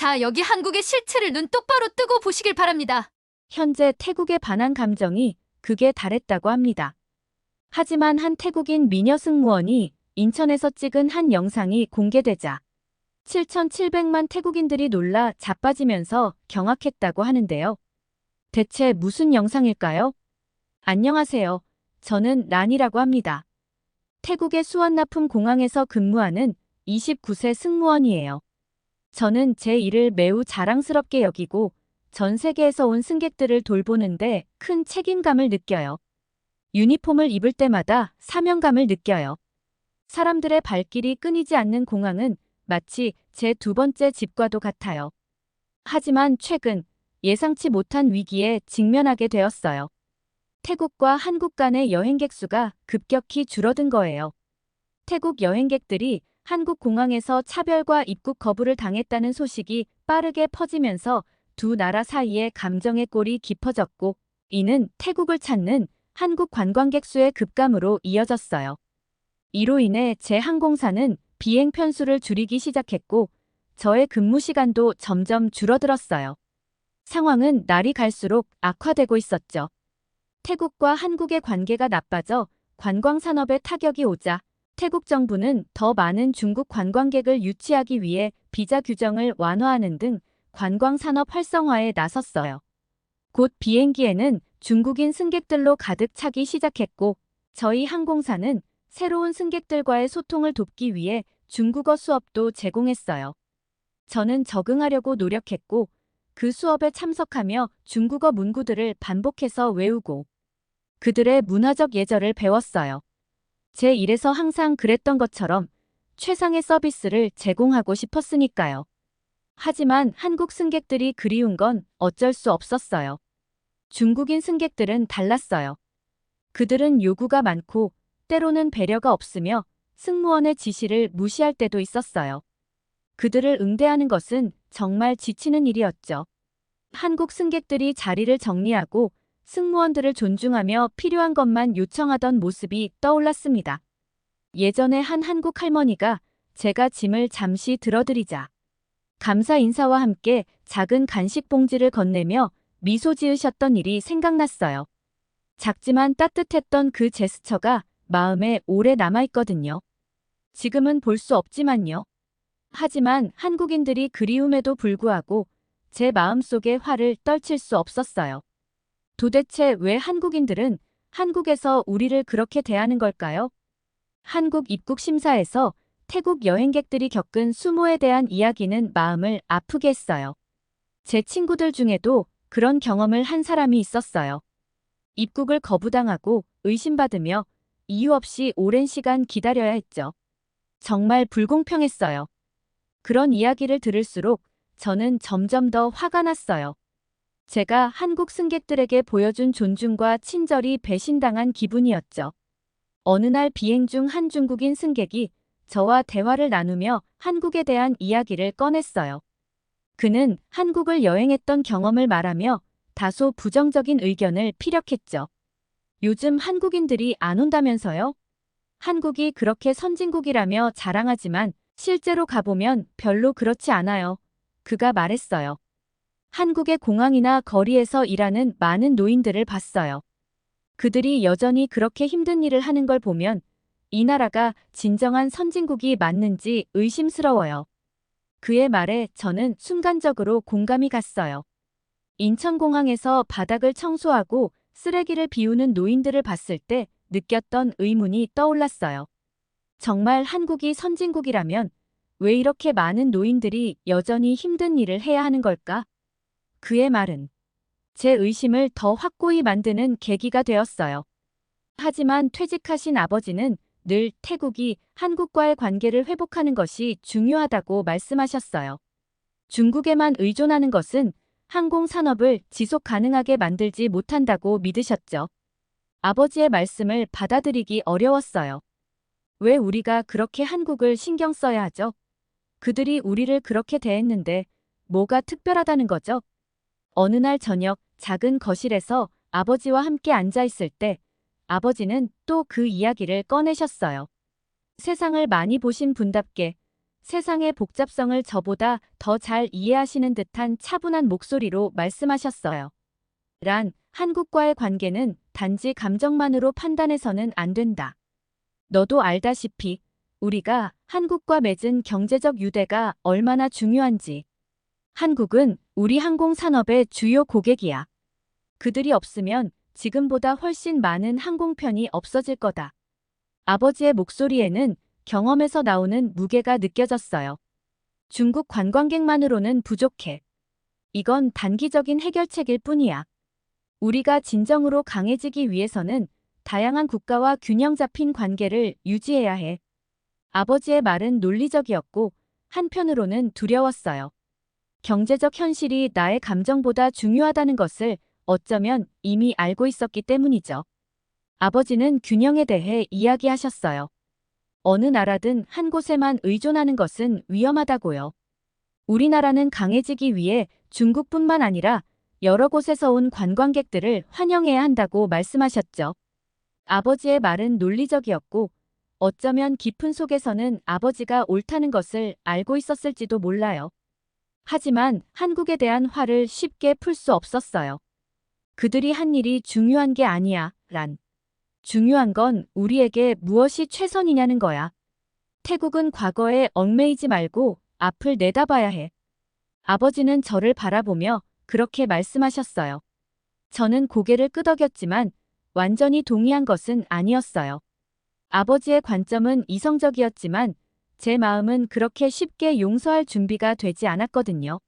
자, 여기 한국의 실체를 눈 똑바로 뜨고 보시길 바랍니다. 현재 태국의 반한 감정이 극에 달했다고 합니다. 하지만 한 태국인 미녀 승무원이 인천에서 찍은 한 영상이 공개되자 7,700만 태국인들이 놀라 자빠지면서 경악했다고 하는데요. 대체 무슨 영상일까요? 안녕하세요. 저는 란이라고 합니다. 태국의 수완나품 공항에서 근무하는 29세 승무원이에요. 저는 제 일을 매우 자랑스럽게 여기고 전 세계에서 온 승객들을 돌보는데 큰 책임감을 느껴요. 유니폼을 입을 때마다 사명감을 느껴요. 사람들의 발길이 끊이지 않는 공항은 마치 제 두 번째 집과도 같아요. 하지만 최근 예상치 못한 위기에 직면하게 되었어요. 태국과 한국 간의 여행객 수가 급격히 줄어든 거예요. 태국 여행객들이 한국 공항에서 차별과 입국 거부를 당했다는 소식이 빠르게 퍼지면서 두 나라 사이의 감정의 골이 깊어졌고, 이는 태국을 찾는 한국 관광객 수의 급감으로 이어졌어요. 이로 인해 제 항공사는 비행 편수를 줄이기 시작했고, 저의 근무 시간도 점점 줄어들었어요. 상황은 날이 갈수록 악화되고 있었죠. 태국과 한국의 관계가 나빠져 관광 산업에 타격이 오자 태국 정부는 더 많은 중국 관광객을 유치하기 위해 비자 규정을 완화하는 등 관광 산업 활성화에 나섰어요. 곧 비행기에는 중국인 승객들로 가득 차기 시작했고, 저희 항공사는 새로운 승객들과의 소통을 돕기 위해 중국어 수업도 제공했어요. 저는 적응하려고 노력했고, 그 수업에 참석하며 중국어 문구들을 반복해서 외우고 그들의 문화적 예절을 배웠어요. 제 일에서 항상 그랬던 것처럼 최상의 서비스를 제공하고 싶었으니까요. 하지만 한국 승객들이 그리운 건 어쩔 수 없었어요. 중국인 승객들은 달랐어요. 그들은 요구가 많고 때로는 배려가 없으며 승무원의 지시를 무시할 때도 있었어요. 그들을 응대하는 것은 정말 지치는 일이었죠. 한국 승객들이 자리를 정리하고 승무원들을 존중하며 필요한 것만 요청하던 모습이 떠올랐습니다. 예전에 한 한국 할머니가 제가 짐을 잠시 들어드리자 감사 인사와 함께 작은 간식 봉지를 건네며 미소 지으셨던 일이 생각났어요. 작지만 따뜻했던 그 제스처가 마음에 오래 남아있거든요. 지금은 볼 수 없지만요. 하지만 한국인들이 그리움에도 불구하고 제 마음속에 화를 떨칠 수 없었어요. 도대체 왜 한국인들은 한국에서 우리를 그렇게 대하는 걸까요? 한국 입국 심사에서 태국 여행객들이 겪은 수모에 대한 이야기는 마음을 아프게 했어요. 제 친구들 중에도 그런 경험을 한 사람이 있었어요. 입국을 거부당하고 의심받으며 이유 없이 오랜 시간 기다려야 했죠. 정말 불공평했어요. 그런 이야기를 들을수록 저는 점점 더 화가 났어요. 제가 한국 승객들에게 보여준 존중과 친절이 배신당한 기분이었죠. 어느 날 비행 중 한 중국인 승객이 저와 대화를 나누며 한국에 대한 이야기를 꺼냈어요. 그는 한국을 여행했던 경험을 말하며 다소 부정적인 의견을 피력했죠. 요즘 한국인들이 안 온다면서요? 한국이 그렇게 선진국이라며 자랑하지만 실제로 가보면 별로 그렇지 않아요. 그가 말했어요. 한국의 공항이나 거리에서 일하는 많은 노인들을 봤어요. 그들이 여전히 그렇게 힘든 일을 하는 걸 보면 이 나라가 진정한 선진국이 맞는지 의심스러워요. 그의 말에 저는 순간적으로 공감이 갔어요. 인천공항에서 바닥을 청소하고 쓰레기를 비우는 노인들을 봤을 때 느꼈던 의문이 떠올랐어요. 정말 한국이 선진국이라면 왜 이렇게 많은 노인들이 여전히 힘든 일을 해야 하는 걸까? 그의 말은 제 의심을 더 확고히 만드는 계기가 되었어요. 하지만 퇴직하신 아버지는 늘 태국이 한국과의 관계를 회복하는 것이 중요하다고 말씀하셨어요. 중국에만 의존하는 것은 항공산업을 지속 가능하게 만들지 못한다고 믿으셨죠. 아버지의 말씀을 받아들이기 어려웠어요. 왜 우리가 그렇게 한국을 신경 써야 하죠? 그들이 우리를 그렇게 대했는데 뭐가 특별하다는 거죠? 어느 날 저녁 작은 거실에서 아버지와 함께 앉아 있을 때 아버지는 또 그 이야기를 꺼내셨어요. 세상을 많이 보신 분답게 세상의 복잡성을 저보다 더 잘 이해하시는 듯한 차분한 목소리로 말씀하셨어요. 한국과의 관계는 단지 감정만으로 판단해서는 안 된다. 너도 알다시피 우리가 한국과 맺은 경제적 유대가 얼마나 중요한지. 한국은 우리 항공산업의 주요 고객이야. 그들이 없으면 지금보다 훨씬 많은 항공편이 없어질 거다. 아버지의 목소리에는 경험에서 나오는 무게가 느껴졌어요. 중국 관광객만으로는 부족해. 이건 단기적인 해결책일 뿐이야. 우리가 진정으로 강해지기 위해서는 다양한 국가와 균형 잡힌 관계를 유지해야 해. 아버지의 말은 논리적이었고 한편으로는 두려웠어요. 경제적 현실이 나의 감정보다 중요하다는 것을 어쩌면 이미 알고 있었기 때문이죠. 아버지는 균형에 대해 이야기하셨어요. 어느 나라든 한 곳에만 의존하는 것은 위험하다고요. 우리나라는 강해지기 위해 중국뿐만 아니라 여러 곳에서 온 관광객들을 환영해야 한다고 말씀하셨죠. 아버지의 말은 논리적이었고 어쩌면 깊은 속에서는 아버지가 옳다는 것을 알고 있었을지도 몰라요. 하지만 한국에 대한 화를 쉽게 풀 수 없었어요. 그들이 한 일이 중요한 게 아니야, 중요한 건 우리에게 무엇이 최선이냐는 거야. 태국은 과거에 얽매이지 말고 앞을 내다봐야 해. 아버지는 저를 바라보며 그렇게 말씀하셨어요. 저는 고개를 끄덕였지만 완전히 동의한 것은 아니었어요. 아버지의 관점은 이성적이었지만 제 마음은 그렇게 쉽게 용서할 준비가 되지 않았거든요.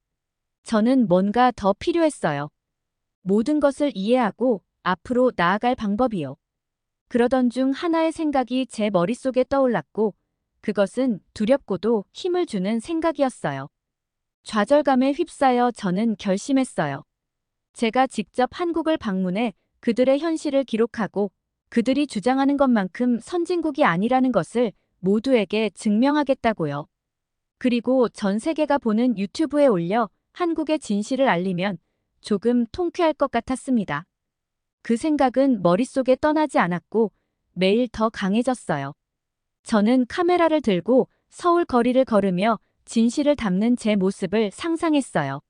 저는 뭔가 더 필요했어요. 모든 것을 이해하고 앞으로 나아갈 방법이요. 그러던 중 하나의 생각이 제 머릿속에 떠올랐고 그것은 두렵고도 힘을 주는 생각이었어요. 좌절감에 휩싸여 저는 결심했어요. 제가 직접 한국을 방문해 그들의 현실을 기록하고 그들이 주장하는 것만큼 선진국이 아니라는 것을 모두에게 증명하겠다고요. 그리고 전 세계가 보는 유튜브에 올려 한국의 진실을 알리면 조금 통쾌할 것 같았습니다. 그 생각은 머릿속에 떠나지 않았고 매일 더 강해졌어요. 저는 카메라를 들고 서울 거리를 걸으며 진실을 담는 제 모습을 상상했어요.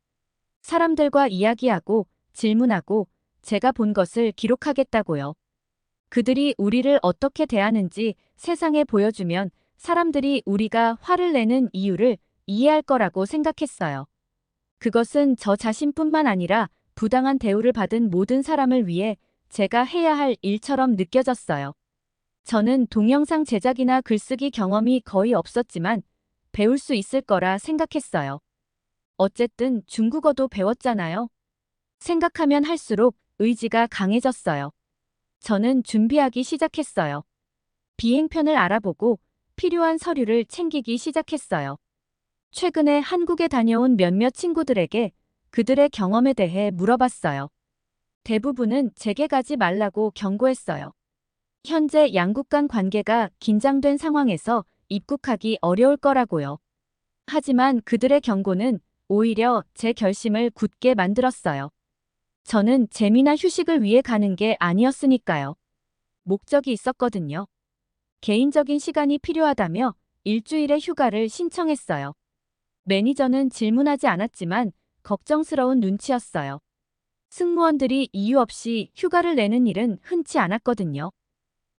사람들과 이야기하고 질문하고 제가 본 것을 기록하겠다고요. 그들이 우리를 어떻게 대하는지 세상에 보여주면 사람들이 우리가 화를 내는 이유를 이해할 거라고 생각했어요. 그것은 저 자신뿐만 아니라 부당한 대우를 받은 모든 사람을 위해 제가 해야 할 일처럼 느껴졌어요. 저는 동영상 제작이나 글쓰기 경험이 거의 없었지만 배울 수 있을 거라 생각했어요. 어쨌든 중국어도 배웠잖아요. 생각하면 할수록 의지가 강해졌어요. 저는 준비하기 시작했어요. 비행편을 알아보고 필요한 서류를 챙기기 시작했어요. 최근에 한국에 다녀온 몇몇 친구들에게 그들의 경험에 대해 물어봤어요. 대부분은 제게 가지 말라고 경고했어요. 현재 양국 간 관계가 긴장된 상황에서 입국하기 어려울 거라고요. 하지만 그들의 경고는 오히려 제 결심을 굳게 만들었어요. 저는 재미나 휴식을 위해 가는 게 아니었으니까요. 목적이 있었거든요. 개인적인 시간이 필요하다며 일주일의 휴가를 신청했어요. 매니저는 질문하지 않았지만 걱정스러운 눈치였어요. 승무원들이 이유 없이 휴가를 내는 일은 흔치 않았거든요.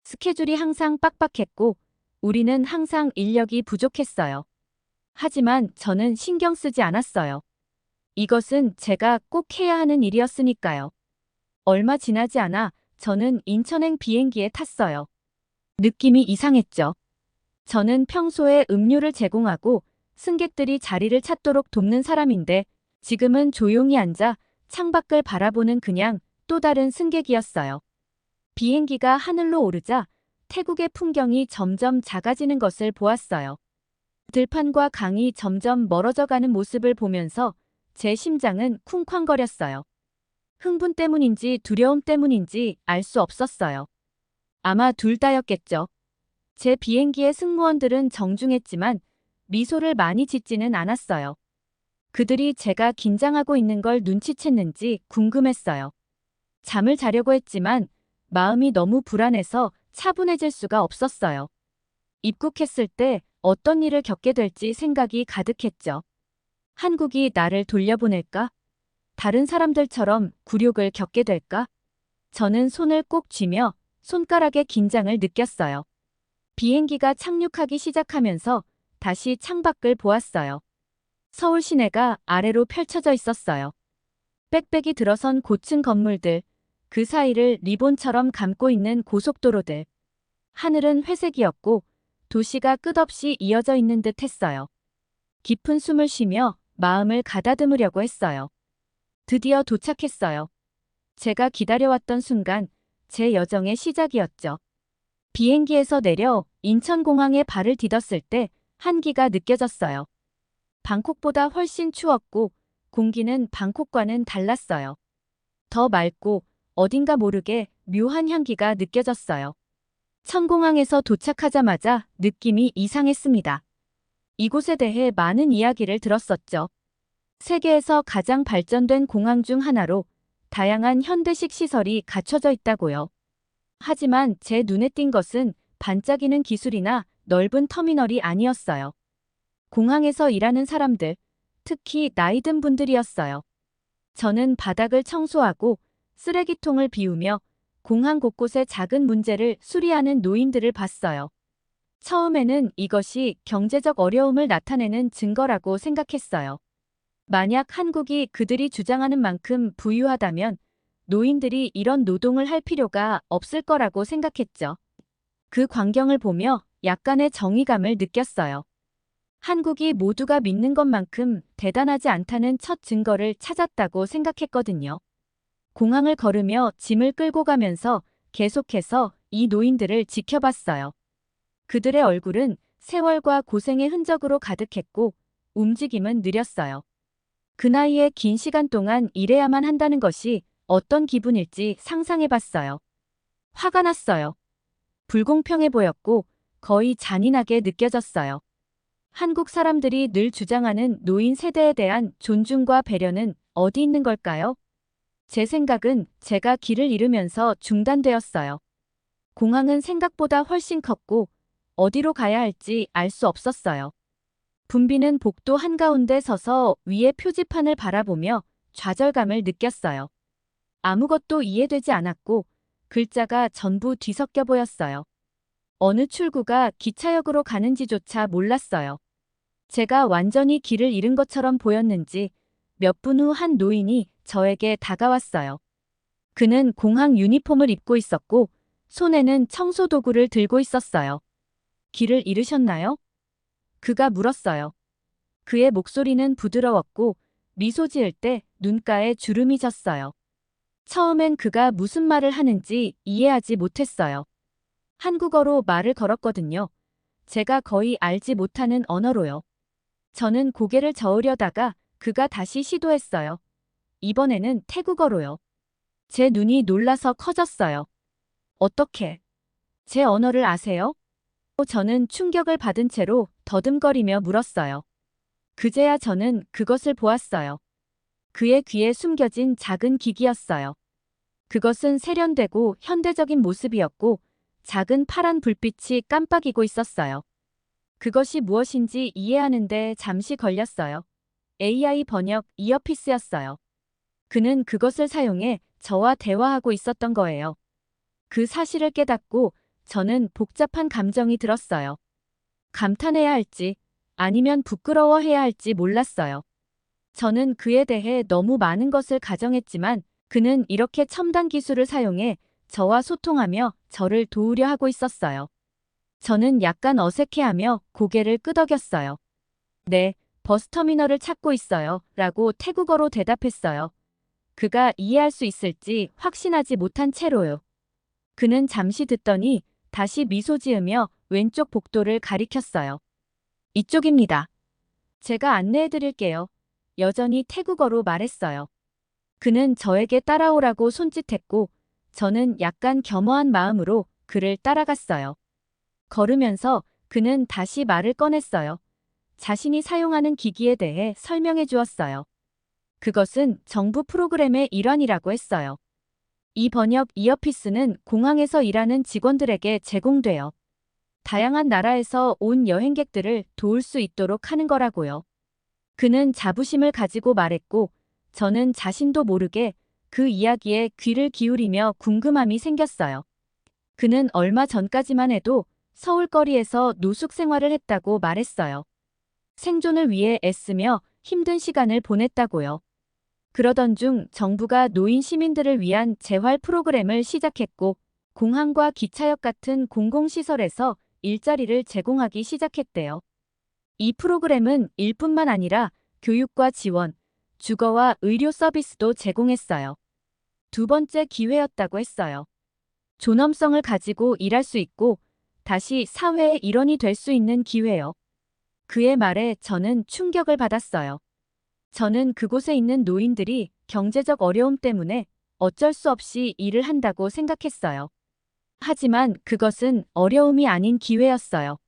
스케줄이 항상 빡빡했고 우리는 항상 인력이 부족했어요. 하지만 저는 신경 쓰지 않았어요. 이것은 제가 꼭 해야 하는 일이었으니까요. 얼마 지나지 않아 저는 인천행 비행기에 탔어요. 느낌이 이상했죠. 저는 평소에 음료를 제공하고 승객들이 자리를 찾도록 돕는 사람인데 지금은 조용히 앉아 창밖을 바라보는 그냥 또 다른 승객이었어요. 비행기가 하늘로 오르자 태국의 풍경이 점점 작아지는 것을 보았어요. 들판과 강이 점점 멀어져 가는 모습을 보면서 제 심장은 쿵쾅거렸어요. 흥분 때문인지 두려움 때문인지 알 수 없었어요. 아마 둘 다였겠죠. 제 비행기의 승무원들은 정중했지만 미소를 많이 짓지는 않았어요. 그들이 제가 긴장하고 있는 걸 눈치챘는지 궁금했어요. 잠을 자려고 했지만 마음이 너무 불안해서 차분해질 수가 없었어요. 입국했을 때 어떤 일을 겪게 될지 생각이 가득했죠. 한국이 나를 돌려보낼까? 다른 사람들처럼 굴욕을 겪게 될까? 저는 손을 꼭 쥐며 손가락에 긴장을 느꼈어요. 비행기가 착륙하기 시작하면서 다시 창밖을 보았어요. 서울 시내가 아래로 펼쳐져 있었어요. 빽빽이 들어선 고층 건물들, 그 사이를 리본처럼 감고 있는 고속도로들. 하늘은 회색이었고 도시가 끝없이 이어져 있는 듯 했어요. 깊은 숨을 쉬며 마음을 가다듬으려고 했어요. 드디어 도착했어요. 제가 기다려왔던 순간 제 여정의 시작이었죠. 비행기에서 내려 인천공항에 발을 디뎠을 때 한기가 느껴졌어요. 방콕보다 훨씬 추웠고 공기는 방콕과는 달랐어요. 더 맑고 어딘가 모르게 묘한 향기가 느껴졌어요. 청공항에서 도착하자마자 느낌이 이상했습니다. 이곳에 대해 많은 이야기를 들었었죠. 세계에서 가장 발전된 공항 중 하나로 다양한 현대식 시설이 갖춰져 있다고요. 하지만 제 눈에 띈 것은 반짝이는 기술이나 넓은 터미널이 아니었어요. 공항에서 일하는 사람들, 특히 나이 든 분들이었어요. 저는 바닥을 청소하고 쓰레기통을 비우며 공항 곳곳의 작은 문제를 수리하는 노인들을 봤어요. 처음에는 이것이 경제적 어려움을 나타내는 증거라고 생각했어요. 만약 한국이 그들이 주장하는 만큼 부유하다면 노인들이 이런 노동을 할 필요가 없을 거라고 생각했죠. 그 광경을 보며 약간의 정의감을 느꼈어요. 한국이 모두가 믿는 것만큼 대단하지 않다는 첫 증거를 찾았다고 생각했거든요. 공항을 걸으며 짐을 끌고 가면서 계속해서 이 노인들을 지켜봤어요. 그들의 얼굴은 세월과 고생의 흔적으로 가득했고 움직임은 느렸어요. 그 나이에 긴 시간 동안 일해야만 한다는 것이 어떤 기분일지 상상해봤어요. 화가 났어요. 불공평해 보였고 거의 잔인하게 느껴졌어요. 한국 사람들이 늘 주장하는 노인 세대에 대한 존중과 배려는 어디 있는 걸까요? 제 생각은 제가 길을 잃으면서 중단되었어요. 공항은 생각보다 훨씬 컸고 어디로 가야 할지 알 수 없었어요. 붐비는 복도 한가운데 서서 위의 표지판을 바라보며 좌절감을 느꼈어요. 아무것도 이해되지 않았고 글자가 전부 뒤섞여 보였어요. 어느 출구가 기차역으로 가는지조차 몰랐어요. 제가 완전히 길을 잃은 것처럼 보였는지 몇 분 후 한 노인이 저에게 다가왔어요. 그는 공항 유니폼을 입고 있었고 손에는 청소도구를 들고 있었어요. 길을 잃으셨나요? 그가 물었어요. 그의 목소리는 부드러웠고 미소 지을 때 눈가에 주름이 졌어요. 처음엔 그가 무슨 말을 하는지 이해하지 못했어요. 한국어로 말을 걸었거든요. 제가 거의 알지 못하는 언어로요. 저는 고개를 저으려다가 그가 다시 시도했어요. 이번에는 태국어로요. 제 눈이 놀라서 커졌어요. 어떻게? 제 언어를 아세요? 저는 충격을 받은 채로 더듬거리며 물었어요. 그제야 저는 그것을 보았어요. 그의 귀에 숨겨진 작은 기기였어요. 그것은 세련되고 현대적인 모습이었고 작은 파란 불빛이 깜빡이고 있었어요. 그것이 무엇인지 이해하는데 잠시 걸렸어요. AI 번역 이어피스였어요. 그는 그것을 사용해 저와 대화하고 있었던 거예요. 그 사실을 깨닫고 저는 복잡한 감정이 들었어요. 감탄해야 할지 아니면 부끄러워해야 할지 몰랐어요. 저는 그에 대해 너무 많은 것을 가정했지만 그는 이렇게 첨단 기술을 사용해 저와 소통하며 저를 도우려 하고 있었어요. 저는 약간 어색해하며 고개를 끄덕였어요. 네, 버스터미널을 찾고 있어요. 라고 태국어로 대답했어요. 그가 이해할 수 있을지 확신하지 못한 채로요. 그는 잠시 듣더니 다시 미소 지으며 왼쪽 복도를 가리켰어요. 이쪽입니다. 제가 안내해 드릴게요. 여전히 태국어로 말했어요. 그는 저에게 따라오라고 손짓했고 저는 약간 겸허한 마음으로 그를 따라갔어요. 걸으면서 그는 다시 말을 꺼냈어요. 자신이 사용하는 기기에 대해 설명해 주었어요. 그것은 정부 프로그램의 일환이라고 했어요. 이 번역 이어피스는 공항에서 일하는 직원들에게 제공돼요. 다양한 나라에서 온 여행객들을 도울 수 있도록 하는 거라고요. 그는 자부심을 가지고 말했고, 저는 자신도 모르게 그 이야기에 귀를 기울이며 궁금함이 생겼어요. 그는 얼마 전까지만 해도 서울거리에서 노숙 생활을 했다고 말했어요. 생존을 위해 애쓰며 힘든 시간을 보냈다고요. 그러던 중 정부가 노인 시민들을 위한 재활 프로그램을 시작했고, 공항과 기차역 같은 공공시설에서 일자리를 제공하기 시작했대요. 이 프로그램은 일뿐만 아니라 교육과 지원, 주거와 의료 서비스도 제공했어요. 두 번째 기회였다고 했어요. 존엄성을 가지고 일할 수 있고 다시 사회의 일원이 될 수 있는 기회요. 그의 말에 저는 충격을 받았어요. 저는 그곳에 있는 노인들이 경제적 어려움 때문에 어쩔 수 없이 일을 한다고 생각했어요. 하지만 그것은 어려움이 아닌 기회였어요.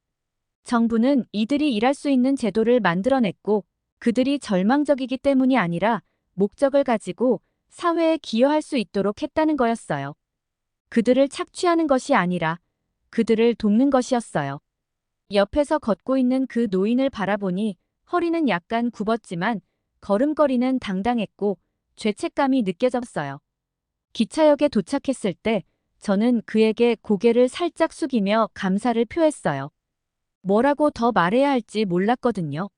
정부는 이들이 일할 수 있는 제도를 만들어냈고 그들이 절망적이기 때문이 아니라 목적을 가지고 사회에 기여할 수 있도록 했다는 거였어요. 그들을 착취하는 것이 아니라 그들을 돕는 것이었어요. 옆에서 걷고 있는 그 노인을 바라보니 허리는 약간 굽었지만 걸음걸이는 당당했고 죄책감이 느껴졌어요. 기차역에 도착했을 때 저는 그에게 고개를 살짝 숙이며 감사를 표했어요. 뭐라고 더 말해야 할지 몰랐거든요.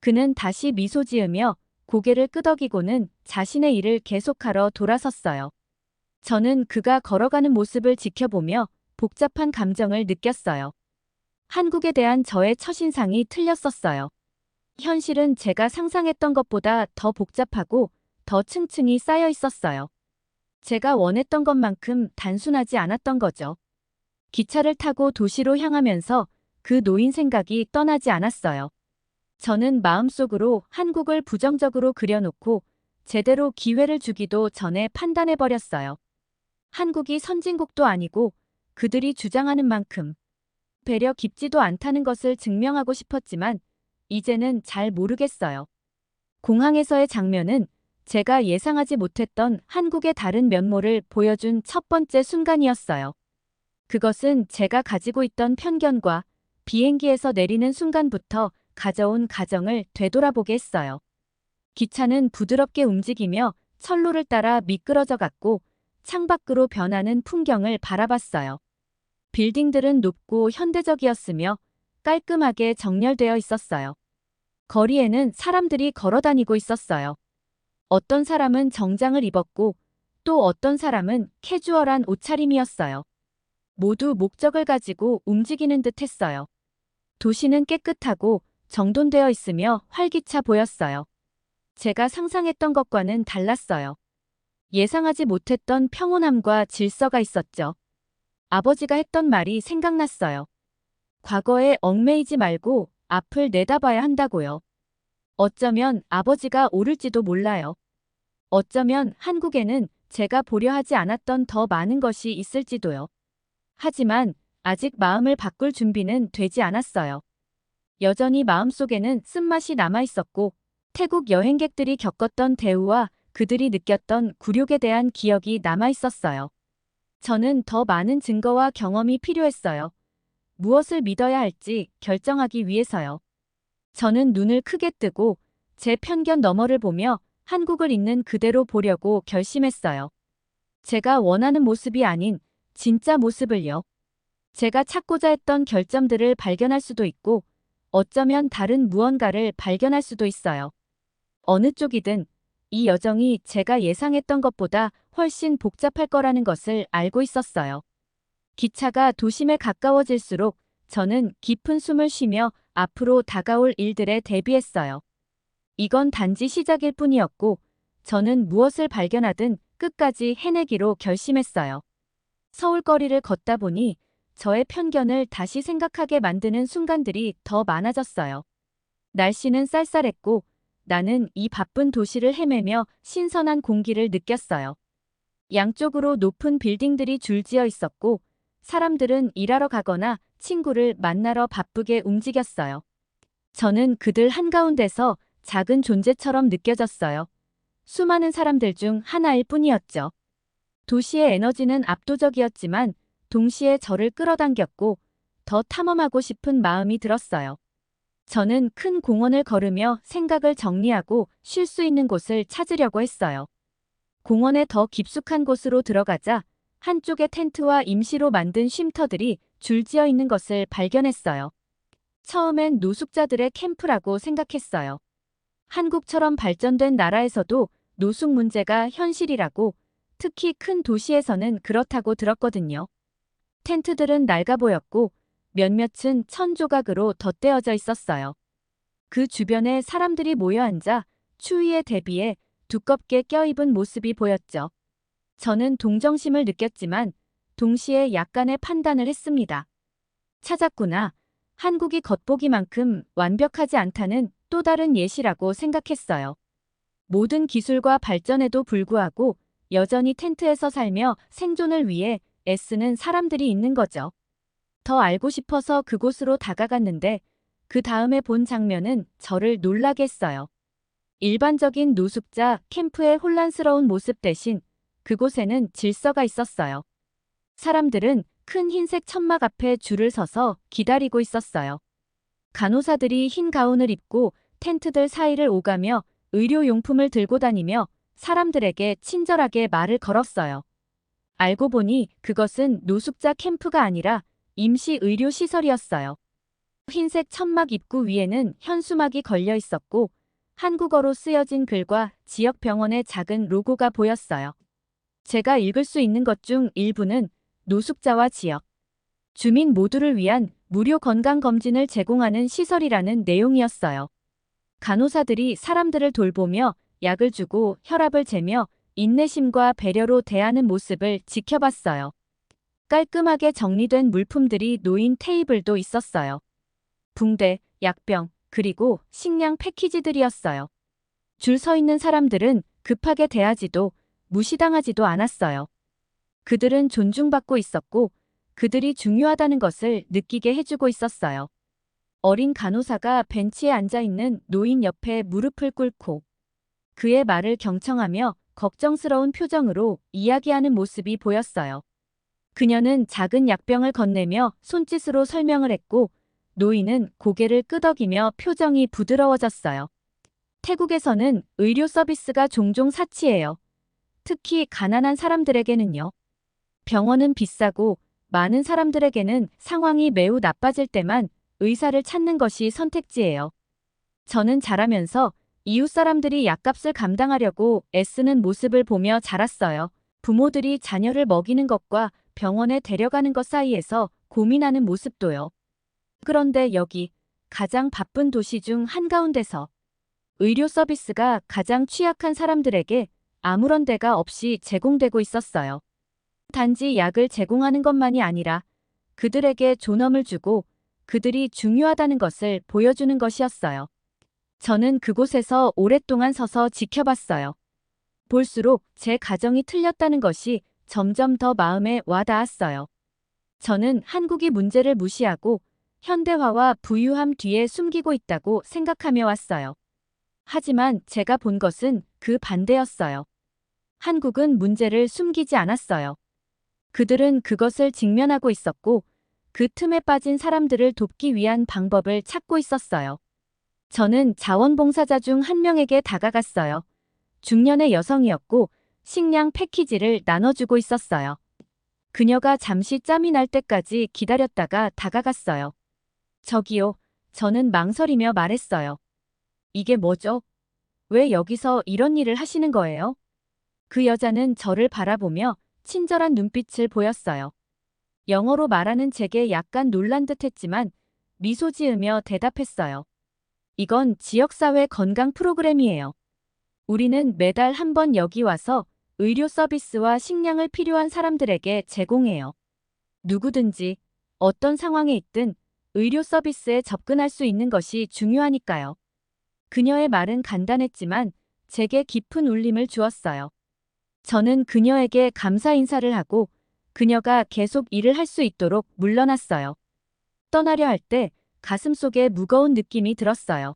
그는 다시 미소 지으며 고개를 끄덕이고는 자신의 일을 계속하러 돌아섰어요. 저는 그가 걸어가는 모습을 지켜보며 복잡한 감정을 느꼈어요. 한국에 대한 저의 첫인상이 틀렸었어요. 현실은 제가 상상했던 것보다 더 복잡하고 더 층층이 쌓여 있었어요. 제가 원했던 것만큼 단순하지 않았던 거죠. 기차를 타고 도시로 향하면서 그 노인 생각이 떠나지 않았어요. 저는 마음속으로 한국을 부정적으로 그려놓고 제대로 기회를 주기도 전에 판단해버렸어요. 한국이 선진국도 아니고 그들이 주장하는 만큼 배려 깊지도 않다는 것을 증명하고 싶었지만 이제는 잘 모르겠어요. 공항에서의 장면은 제가 예상하지 못했던 한국의 다른 면모를 보여준 첫 번째 순간이었어요. 그것은 제가 가지고 있던 편견과 비행기에서 내리는 순간부터 가져온 가정을 되돌아보게 했어요. 기차는 부드럽게 움직이며 철로를 따라 미끄러져 갔고 창밖으로 변하는 풍경을 바라봤어요. 빌딩들은 높고 현대적이었으며 깔끔하게 정렬되어 있었어요. 거리에는 사람들이 걸어 다니고 있었어요. 어떤 사람은 정장을 입었고 또 어떤 사람은 캐주얼한 옷차림이었어요. 모두 목적을 가지고 움직이는 듯 했어요. 도시는 깨끗하고 정돈되어 있으며 활기차 보였어요. 제가 상상했던 것과는 달랐어요. 예상하지 못했던 평온함과 질서가 있었죠. 아버지가 했던 말이 생각났어요. 과거에 얽매이지 말고 앞을 내다봐야 한다고요. 어쩌면 아버지가 옳을지도 몰라요. 어쩌면 한국에는 제가 보려 하지 않았던 더 많은 것이 있을지도요. 하지만 아직 마음을 바꿀 준비는 되지 않았어요. 여전히 마음속에는 쓴맛이 남아있었고 태국 여행객들이 겪었던 대우와 그들이 느꼈던 굴욕에 대한 기억이 남아있었어요. 저는 더 많은 증거와 경험이 필요했어요. 무엇을 믿어야 할지 결정하기 위해서요. 저는 눈을 크게 뜨고 제 편견 너머를 보며 한국을 있는 그대로 보려고 결심했어요. 제가 원하는 모습이 아닌 진짜 모습을요. 제가 찾고자 했던 결점들을 발견할 수도 있고 어쩌면 다른 무언가를 발견할 수도 있어요. 어느 쪽이든 이 여정이 제가 예상했던 것보다 훨씬 복잡할 거라는 것을 알고 있었어요. 기차가 도심에 가까워질수록 저는 깊은 숨을 쉬며 앞으로 다가올 일들에 대비했어요. 이건 단지 시작일 뿐이었고 저는 무엇을 발견하든 끝까지 해내기로 결심했어요. 서울거리를 걷다 보니 저의 편견을 다시 생각하게 만드는 순간들이 더 많아졌어요. 날씨는 쌀쌀했고 나는 이 바쁜 도시를 헤매며 신선한 공기를 느꼈어요. 양쪽으로 높은 빌딩들이 줄지어 있었고 사람들은 일하러 가거나 친구를 만나러 바쁘게 움직였어요. 저는 그들 한가운데서 작은 존재처럼 느껴졌어요. 수많은 사람들 중 하나일 뿐이었죠. 도시의 에너지는 압도적이었지만 동시에 저를 끌어당겼고 더 탐험하고 싶은 마음이 들었어요. 저는 큰 공원을 걸으며 생각을 정리하고 쉴 수 있는 곳을 찾으려고 했어요. 공원의 더 깊숙한 곳으로 들어가자 한쪽에 텐트와 임시로 만든 쉼터들이 줄지어 있는 것을 발견했어요. 처음엔 노숙자들의 캠프라고 생각했어요. 한국처럼 발전된 나라에서도 노숙 문제가 현실이라고, 특히 큰 도시에서는 그렇다고 들었거든요. 텐트들은 낡아 보였고 몇몇은 천 조각으로 덧대어져 있었어요. 그 주변에 사람들이 모여 앉아 추위에 대비해 두껍게 껴입은 모습이 보였죠. 저는 동정심을 느꼈지만 동시에 약간의 판단을 했습니다. 찾았구나. 한국이 겉보기만큼 완벽하지 않다는 또 다른 예시라고 생각했어요. 모든 기술과 발전에도 불구하고 여전히 텐트에서 살며 생존을 위해 애쓰는 사람들이 있는 거죠. 더 알고 싶어서 그곳으로 다가갔는데 그 다음에 본 장면은 저를 놀라게 했어요. 일반적인 노숙자 캠프의 혼란스러운 모습 대신 그곳에는 질서가 있었어요. 사람들은 큰 흰색 천막 앞에 줄을 서서 기다리고 있었어요. 간호사들이 흰 가운을 입고 텐트들 사이를 오가며 의료용품을 들고 다니며 사람들에게 친절하게 말을 걸었어요. 알고 보니 그것은 노숙자 캠프가 아니라 임시 의료시설이었어요. 흰색 천막 입구 위에는 현수막이 걸려 있었고 한국어로 쓰여진 글과 지역 병원의 작은 로고가 보였어요. 제가 읽을 수 있는 것 중 일부는 노숙자와 지역 주민 모두를 위한 무료 건강검진을 제공하는 시설이라는 내용이었어요. 간호사들이 사람들을 돌보며 약을 주고 혈압을 재며 인내심과 배려로 대하는 모습을 지켜봤어요. 깔끔하게 정리된 물품들이 놓인 테이블도 있었어요. 붕대, 약병, 그리고 식량 패키지들이었어요. 줄 서 있는 사람들은 급하게 대하지도 무시당하지도 않았어요. 그들은 존중받고 있었고 그들이 중요하다는 것을 느끼게 해주고 있었어요. 어린 간호사가 벤치에 앉아있는 노인 옆에 무릎을 꿇고 그의 말을 경청하며 걱정스러운 표정으로 이야기하는 모습이 보였어요. 그녀는 작은 약병을 건네며 손짓으로 설명을 했고 노인은 고개를 끄덕이며 표정이 부드러워졌어요. 태국에서는 의료 서비스가 종종 사치예요. 특히 가난한 사람들에게는요. 병원은 비싸고 많은 사람들에게는 상황이 매우 나빠질 때만 의사를 찾는 것이 선택지예요. 저는 자라면서 이웃 사람들이 약값을 감당하려고 애쓰는 모습을 보며 자랐어요. 부모들이 자녀를 먹이는 것과 병원에 데려가는 것 사이에서 고민하는 모습도요. 그런데 여기 가장 바쁜 도시 중 한가운데서 의료 서비스가 가장 취약한 사람들에게 아무런 대가 없이 제공되고 있었어요. 단지 약을 제공하는 것만이 아니라 그들에게 존엄을 주고 그들이 중요하다는 것을 보여주는 것이었어요. 저는 그곳에서 오랫동안 서서 지켜봤어요. 볼수록 제 가정이 틀렸다는 것이 점점 더 마음에 와닿았어요. 저는 한국이 문제를 무시하고 현대화와 부유함 뒤에 숨기고 있다고 생각하며 왔어요. 하지만 제가 본 것은 그 반대였어요. 한국은 문제를 숨기지 않았어요. 그들은 그것을 직면하고 있었고 그 틈에 빠진 사람들을 돕기 위한 방법을 찾고 있었어요. 저는 자원봉사자 중 한 명에게 다가갔어요. 중년의 여성이었고 식량 패키지를 나눠주고 있었어요. 그녀가 잠시 짬이 날 때까지 기다렸다가 다가갔어요. 저기요, 저는 망설이며 말했어요. 이게 뭐죠? 왜 여기서 이런 일을 하시는 거예요? 그 여자는 저를 바라보며 친절한 눈빛을 보였어요. 영어로 말하는 제게 약간 놀란 듯 했지만 미소 지으며 대답했어요. 이건 지역사회 건강 프로그램이에요. 우리는 매달 한 번 여기 와서 의료 서비스와 식량을 필요한 사람들에게 제공해요. 누구든지 어떤 상황에 있든 의료 서비스에 접근할 수 있는 것이 중요하니까요. 그녀의 말은 간단했지만 제게 깊은 울림을 주었어요. 저는 그녀에게 감사 인사를 하고 그녀가 계속 일을 할 수 있도록 물러났어요. 떠나려 할 때 가슴속에 무거운 느낌이 들었어요.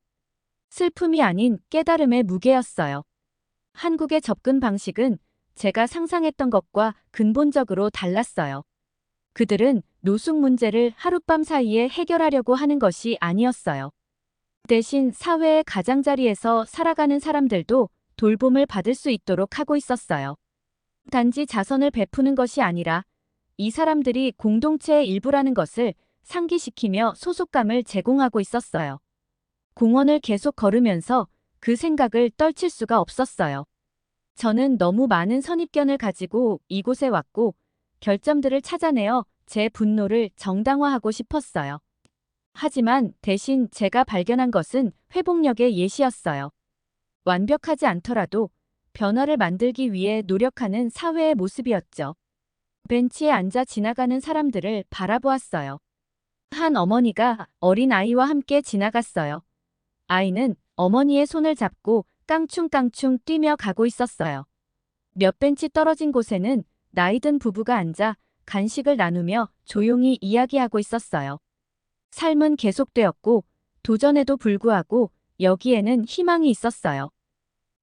슬픔이 아닌 깨달음의 무게였어요. 한국의 접근 방식은 제가 상상했던 것과 근본적으로 달랐어요. 그들은 노숙 문제를 하룻밤 사이에 해결하려고 하는 것이 아니었어요. 대신 사회의 가장자리에서 살아가는 사람들도 돌봄을 받을 수 있도록 하고 있었어요. 단지 자선을 베푸는 것이 아니라 이 사람들이 공동체의 일부라는 것을 상기시키며 소속감을 제공하고 있었어요. 공원을 계속 걸으면서 그 생각을 떨칠 수가 없었어요. 저는 너무 많은 선입견을 가지고 이곳에 왔고 결점들을 찾아내어 제 분노를 정당화하고 싶었어요. 하지만 대신 제가 발견한 것은 회복력의 예시였어요. 완벽하지 않더라도 변화를 만들기 위해 노력하는 사회의 모습이었죠. 벤치에 앉아 지나가는 사람들을 바라보았어요. 한 어머니가 어린 아이와 함께 지나갔어요. 아이는 어머니의 손을 잡고 깡충깡충 뛰며 가고 있었어요. 몇 벤치 떨어진 곳에는 나이든 부부가 앉아 간식을 나누며 조용히 이야기하고 있었어요. 삶은 계속되었고 도전에도 불구하고 여기에는 희망이 있었어요.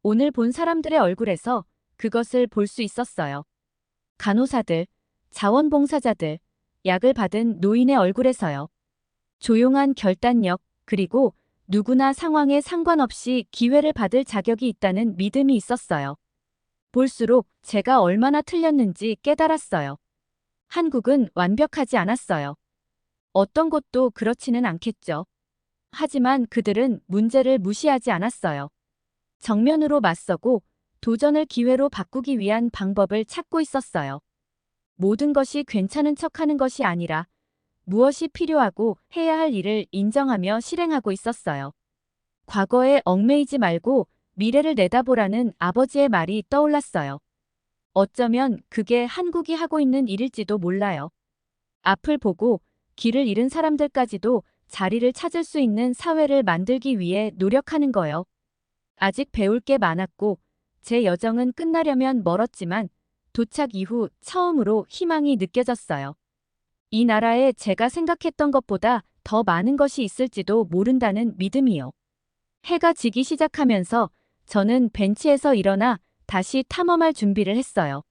오늘 본 사람들의 얼굴에서 그것을 볼 수 있었어요. 간호사들, 자원봉사자들, 약을 받은 노인의 얼굴에서요. 조용한 결단력, 그리고 누구나 상황에 상관없이 기회를 받을 자격이 있다는 믿음이 있었어요. 볼수록 제가 얼마나 틀렸는지 깨달았어요. 한국은 완벽하지 않았어요. 어떤 곳도 그렇지는 않겠죠. 하지만 그들은 문제를 무시하지 않았어요. 정면으로 맞서고 도전을 기회로 바꾸기 위한 방법을 찾고 있었어요. 모든 것이 괜찮은 척하는 것이 아니라 무엇이 필요하고 해야 할 일을 인정하며 실행하고 있었어요. 과거에 얽매이지 말고 미래를 내다보라는 아버지의 말이 떠올랐어요. 어쩌면 그게 한국이 하고 있는 일일지도 몰라요. 앞을 보고 길을 잃은 사람들까지도 자리를 찾을 수 있는 사회를 만들기 위해 노력하는 거요. 아직 배울 게 많았고 제 여정은 끝나려면 멀었지만 도착 이후 처음으로 희망이 느껴졌어요. 이 나라에 제가 생각했던 것보다 더 많은 것이 있을지도 모른다는 믿음이요. 해가 지기 시작하면서 저는 벤치에서 일어나 다시 탐험할 준비를 했어요.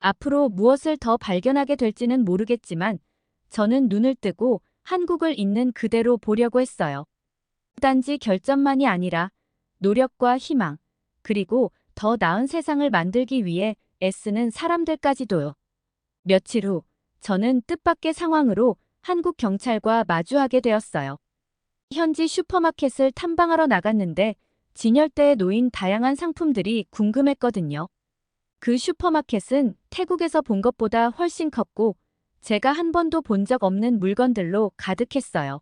앞으로 무엇을 더 발견하게 될지는 모르겠지만 저는 눈을 뜨고 한국을 있는 그대로 보려고 했어요. 단지 결점만이 아니라 노력과 희망, 그리고 더 나은 세상을 만들기 위해 애쓰는 사람들까지도요. 며칠 후 저는 뜻밖의 상황으로 한국 경찰과 마주하게 되었어요. 현지 슈퍼마켓을 탐방하러 나갔는데 진열대에 놓인 다양한 상품들이 궁금했거든요. 그 슈퍼마켓은 태국에서 본 것보다 훨씬 컸고 제가 한 번도 본 적 없는 물건들로 가득했어요.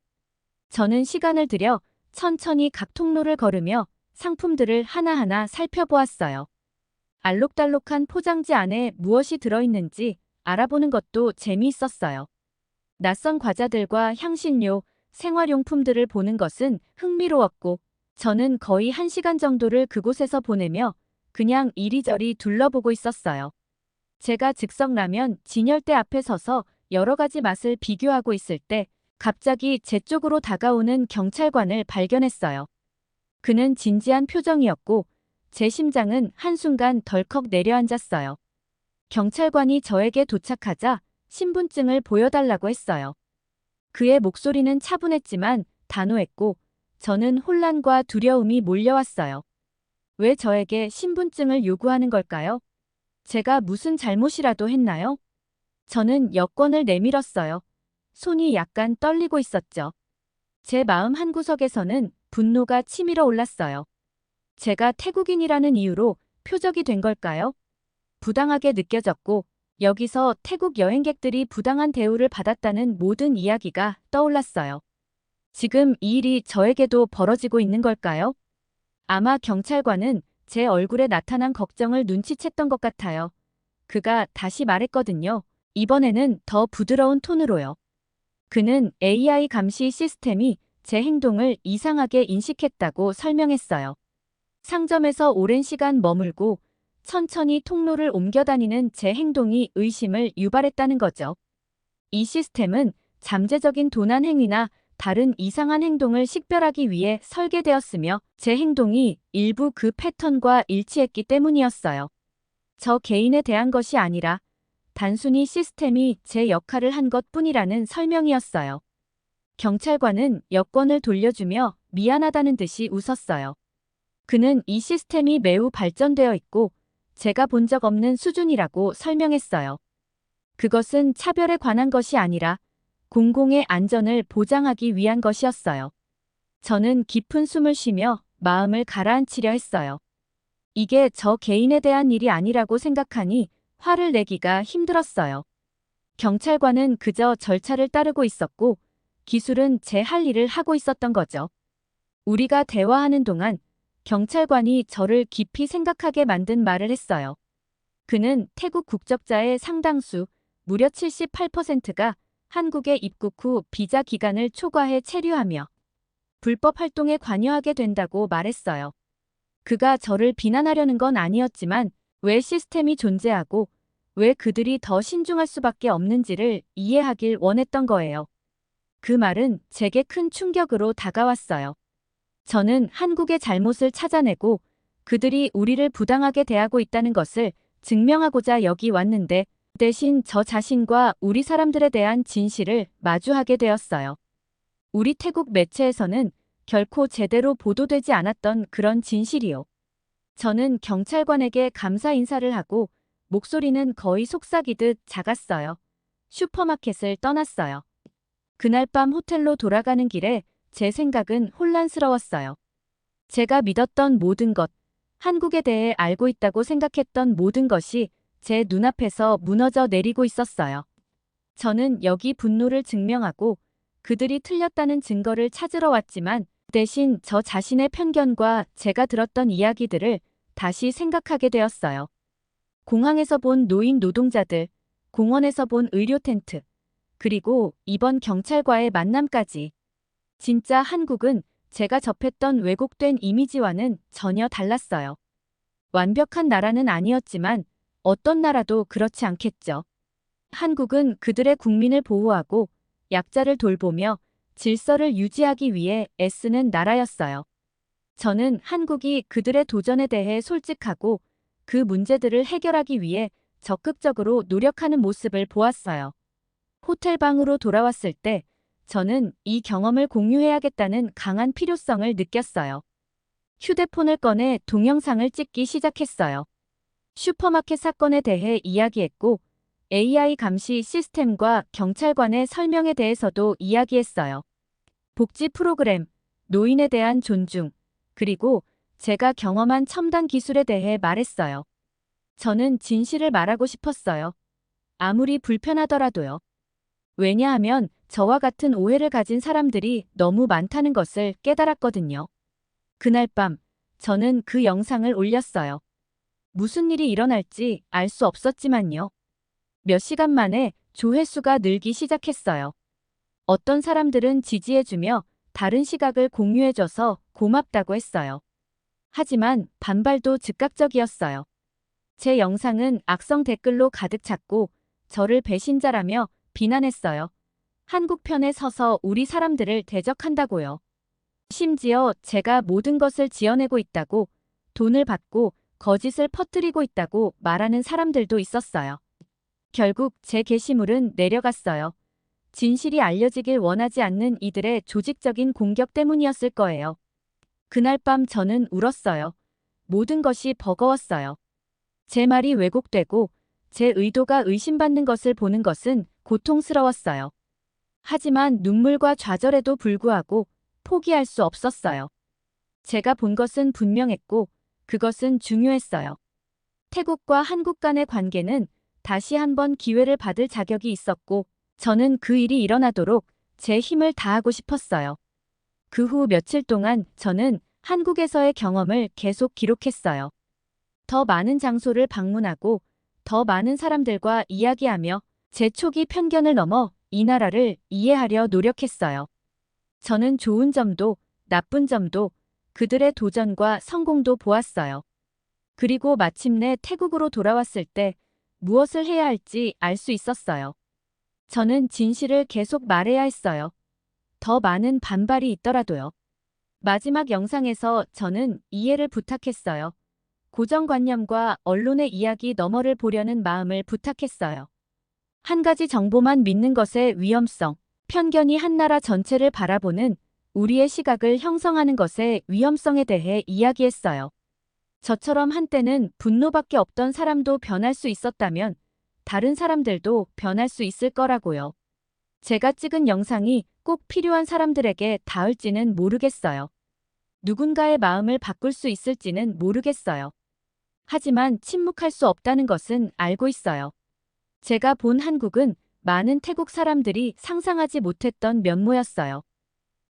저는 시간을 들여 천천히 각 통로를 걸으며 상품들을 하나하나 살펴보았어요. 알록달록한 포장지 안에 무엇이 들어있는지 알아보는 것도 재미있었어요. 낯선 과자들과 향신료, 생활용품들을 보는 것은 흥미로웠고 저는 거의 1시간 정도를 그곳에서 보내며 그냥 이리저리 둘러보고 있었어요. 제가 즉석라면 진열대 앞에 서서 여러 가지 맛을 비교하고 있을 때 갑자기 제 쪽으로 다가오는 경찰관을 발견했어요. 그는 진지한 표정이었고 제 심장은 한순간 덜컥 내려앉았어요. 경찰관이 저에게 도착하자 신분증을 보여달라고 했어요. 그의 목소리는 차분했지만 단호했고 저는 혼란과 두려움이 몰려왔어요. 왜 저에게 신분증을 요구하는 걸까요? 제가 무슨 잘못이라도 했나요? 저는 여권을 내밀었어요. 손이 약간 떨리고 있었죠. 제 마음 한구석에서는 분노가 치밀어 올랐어요. 제가 태국인이라는 이유로 표적이 된 걸까요? 부당하게 느껴졌고 여기서 태국 여행객들이 부당한 대우를 받았다는 모든 이야기가 떠올랐어요. 지금 이 일이 저에게도 벌어지고 있는 걸까요? 아마 경찰관은 제 얼굴에 나타난 걱정을 눈치챘던 것 같아요. 그가 다시 말했거든요. 이번에는 더 부드러운 톤으로요. 그는 AI 감시 시스템이 제 행동을 이상하게 인식했다고 설명했어요. 상점에서 오랜 시간 머물고 천천히 통로를 옮겨 다니는 제 행동이 의심을 유발했다는 거죠. 이 시스템은 잠재적인 도난 행위나 다른 이상한 행동을 식별하기 위해 설계되었으며 제 행동이 일부 그 패턴과 일치했기 때문이었어요. 저 개인에 대한 것이 아니라 단순히 시스템이 제 역할을 한 것뿐이라는 설명이었어요. 경찰관은 여권을 돌려주며 미안하다는 듯이 웃었어요. 그는 이 시스템이 매우 발전되어 있고 제가 본 적 없는 수준이라고 설명했어요. 그것은 차별에 관한 것이 아니라 공공의 안전을 보장하기 위한 것이었어요. 저는 깊은 숨을 쉬며 마음을 가라앉히려 했어요. 이게 저 개인에 대한 일이 아니라고 생각하니 화를 내기가 힘들었어요. 경찰관은 그저 절차를 따르고 있었고 기술은 제 할 일을 하고 있었던 거죠. 우리가 대화하는 동안 경찰관이 저를 깊이 생각하게 만든 말을 했어요. 그는 태국 국적자의 상당수, 무려 78%가 한국에 입국 후 비자 기간을 초과해 체류하며 불법 활동에 관여하게 된다고 말했어요. 그가 저를 비난하려는 건 아니었지만 왜 시스템이 존재하고 왜 그들이 더 신중할 수밖에 없는지를 이해하길 원했던 거예요. 그 말은 제게 큰 충격으로 다가왔어요. 저는 한국의 잘못을 찾아내고 그들이 우리를 부당하게 대하고 있다는 것을 증명하고자 여기 왔는데 대신 저 자신과 우리 사람들에 대한 진실을 마주하게 되었어요. 우리 태국 매체에서는 결코 제대로 보도되지 않았던 그런 진실이요. 저는 경찰관에게 감사 인사를 하고 목소리는 거의 속삭이듯 작았어요. 슈퍼마켓을 떠났어요. 그날 밤 호텔로 돌아가는 길에 제 생각은 혼란스러웠어요. 제가 믿었던 모든 것, 한국에 대해 알고 있다고 생각했던 모든 것이 제 눈앞에서 무너져 내리고 있었어요. 저는 여기 분노를 증명하고 그들이 틀렸다는 증거를 찾으러 왔지만 대신 저 자신의 편견과 제가 들었던 이야기들을 다시 생각하게 되었어요. 공항에서 본 노인 노동자들, 공원에서 본 의료 텐트, 그리고 이번 경찰과의 만남까지. 진짜 한국은 제가 접했던 왜곡된 이미지와는 전혀 달랐어요. 완벽한 나라는 아니었지만 어떤 나라도 그렇지 않겠죠. 한국은 그들의 국민을 보호하고 약자를 돌보며 질서를 유지하기 위해 애쓰는 나라였어요. 저는 한국이 그들의 도전에 대해 솔직하고 그 문제들을 해결하기 위해 적극적으로 노력하는 모습을 보았어요. 호텔 방으로 돌아왔을 때 저는 이 경험을 공유해야겠다는 강한 필요성을 느꼈어요. 휴대폰을 꺼내 동영상을 찍기 시작했어요. 슈퍼마켓 사건에 대해 이야기했고 AI 감시 시스템과 경찰관의 설명에 대해서도 이야기했어요. 복지 프로그램, 노인에 대한 존중, 그리고 제가 경험한 첨단 기술에 대해 말했어요. 저는 진실을 말하고 싶었어요. 아무리 불편하더라도요. 왜냐하면 저와 같은 오해를 가진 사람들이 너무 많다는 것을 깨달았거든요. 그날 밤, 저는 그 영상을 올렸어요. 무슨 일이 일어날지 알 수 없었지만요. 몇 시간 만에 조회수가 늘기 시작했어요. 어떤 사람들은 지지해주며 다른 시각을 공유해줘서 고맙다고 했어요. 하지만 반발도 즉각적이었어요. 제 영상은 악성 댓글로 가득 찼고 저를 배신자라며 비난했어요. 한국 편에 서서 우리 사람들을 대적한다고요. 심지어 제가 모든 것을 지어내고 있다고, 돈을 받고 거짓을 퍼뜨리고 있다고 말하는 사람들도 있었어요. 결국 제 게시물은 내려갔어요. 진실이 알려지길 원하지 않는 이들의 조직적인 공격 때문이었을 거예요. 그날 밤 저는 울었어요. 모든 것이 버거웠어요. 제 말이 왜곡되고 제 의도가 의심받는 것을 보는 것은 고통스러웠어요. 하지만 눈물과 좌절에도 불구하고 포기할 수 없었어요. 제가 본 것은 분명했고 그것은 중요했어요. 태국과 한국 간의 관계는 다시 한번 기회를 받을 자격이 있었고 저는 그 일이 일어나도록 제 힘을 다하고 싶었어요. 그 후 며칠 동안 저는 한국에서의 경험을 계속 기록했어요. 더 많은 장소를 방문하고 더 많은 사람들과 이야기하며 제 초기 편견을 넘어 이 나라를 이해하려 노력했어요. 저는 좋은 점도 나쁜 점도 그들의 도전과 성공도 보았어요. 그리고 마침내 태국으로 돌아왔을 때 무엇을 해야 할지 알 수 있었어요. 저는 진실을 계속 말해야 했어요. 더 많은 반발이 있더라도요. 마지막 영상에서 저는 이해를 부탁했어요. 고정관념과 언론의 이야기 너머를 보려는 마음을 부탁했어요. 한 가지 정보만 믿는 것의 위험성, 편견이 한 나라 전체를 바라보는 우리의 시각을 형성하는 것의 위험성에 대해 이야기했어요. 저처럼 한때는 분노밖에 없던 사람도 변할 수 있었다면 다른 사람들도 변할 수 있을 거라고요. 제가 찍은 영상이 꼭 필요한 사람들에게 닿을지는 모르겠어요. 누군가의 마음을 바꿀 수 있을지는 모르겠어요. 하지만 침묵할 수 없다는 것은 알고 있어요. 제가 본 한국은 많은 태국 사람들이 상상하지 못했던 면모였어요.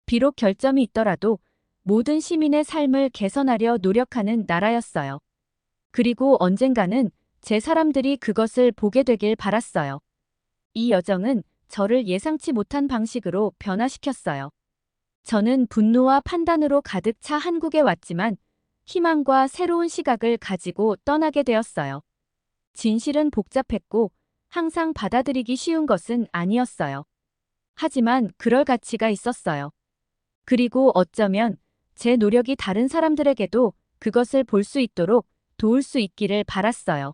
비록 결점이 있더라도 모든 시민의 삶을 개선하려 노력하는 나라였어요. 그리고 언젠가는 제 사람들이 그것을 보게 되길 바랐어요. 이 여정은 저를 예상치 못한 방식으로 변화시켰어요. 저는 분노와 판단으로 가득 차 한국에 왔지만 희망과 새로운 시각을 가지고 떠나게 되었어요. 진실은 복잡했고 항상 받아들이기 쉬운 것은 아니었어요. 하지만 그럴 가치가 있었어요. 그리고 어쩌면 제 노력이 다른 사람들에게도 그것을 볼 수 있도록 도울 수 있기를 바랐어요.